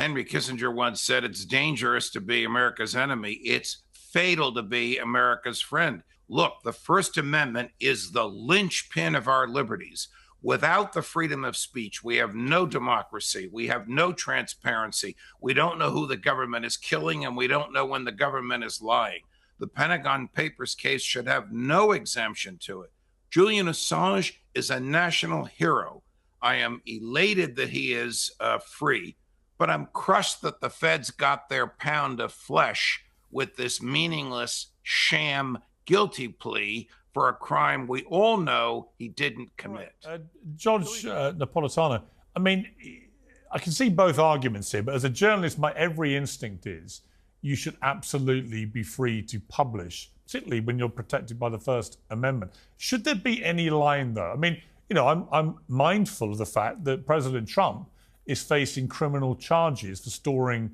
Henry Kissinger once said, it's dangerous to be America's enemy. It's fatal to be America's friend. Look, the First Amendment is the linchpin of our liberties. Without the freedom of speech, we have no democracy. We have no transparency. We don't know who the government is killing, and we don't know when the government is lying. The Pentagon Papers case should have no exemption to it. Julian Assange is a national hero. I am elated that he is free, but I'm crushed that the feds got their pound of flesh with this meaningless sham guilty plea for a crime we all know he didn't commit. Judge Napolitano, I mean, I can see both arguments here, but as a journalist, my every instinct is you should absolutely be free to publish, particularly when you're protected by the First Amendment. Should there be any line, though? I mean, you know, I'm mindful of the fact that President Trump is facing criminal charges for storing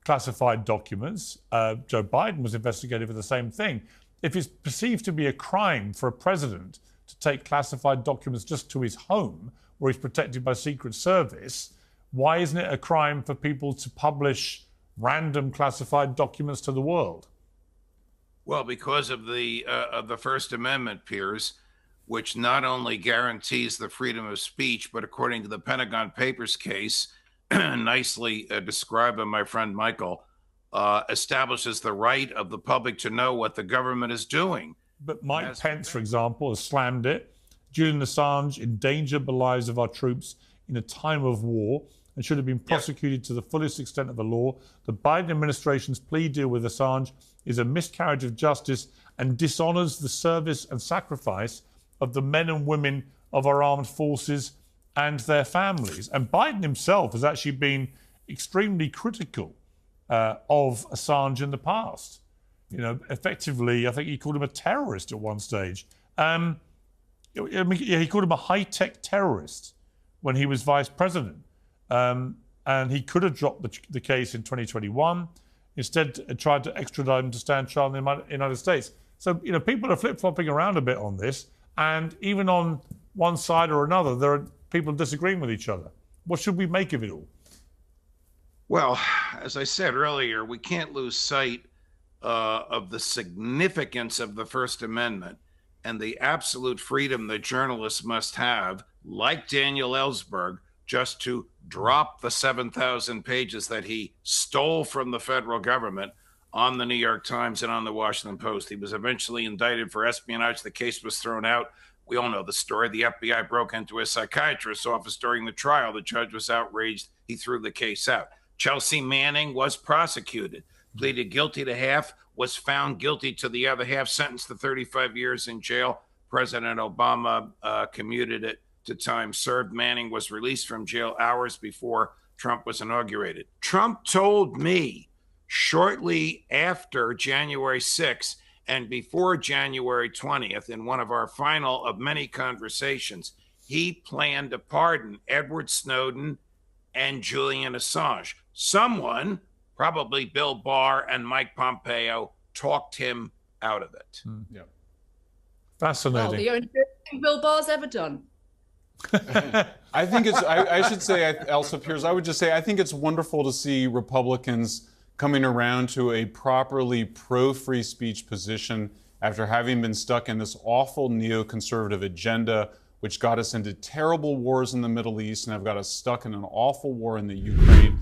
classified documents. Joe Biden was investigated for the same thing. If it's perceived to be a crime for a president to take classified documents just to his home, where he's protected by Secret Service, why isn't it a crime for people to publish random classified documents to the world? Well, because of the First Amendment, Piers, which not only guarantees the freedom of speech, but according to the Pentagon Papers case, nicely described by my friend Michael, establishes the right of the public to know what the government is doing. But Mike Pence, for example, has slammed it. Julian Assange endangered the lives of our troops in a time of war and should have been prosecuted to the fullest extent of the law. The Biden administration's plea deal with Assange is a miscarriage of justice and dishonors the service and sacrifice of the men and women of our armed forces and their families. And Biden himself has actually been extremely critical of Assange in the past. You know, effectively, I think he called him a terrorist at one stage. He called him a high-tech terrorist when he was vice president. And he could have dropped the case in 2021. Instead, tried to extradite him to stand trial in the United States. So, you know, people are flip-flopping around a bit on this. And even on one side or another, there are people disagreeing with each other. What should we make of it all? Well, as I said earlier, we can't lose sight of the significance of the First Amendment and the absolute freedom that journalists must have, like Daniel Ellsberg, just to drop the 7,000 pages that he stole from the federal government on the New York Times and on the Washington Post. He was eventually indicted for espionage. The case was thrown out. We all know the story. The FBI broke into a psychiatrist's office during the trial. The judge was outraged. He threw the case out. Chelsea Manning was prosecuted, pleaded guilty to half, was found guilty to the other half, sentenced to 35 years in jail. President Obama commuted it to time served. Manning was released from jail hours before Trump was inaugurated. Trump told me shortly after January 6th and before January 20th, in one of our final of many conversations, he planned to pardon Edward Snowden and Julian Assange. Someone, probably Bill Barr and Mike Pompeo, talked him out of it. Yeah. Fascinating. Well, the only thing Bill Barr's ever done. I think it's, I should say, Elsa Piers, I would just say, I think it's wonderful to see Republicans coming around to a properly pro-free speech position after having been stuck in this awful neoconservative agenda, which got us into terrible wars in the Middle East and have got us stuck in an awful war in the Ukraine.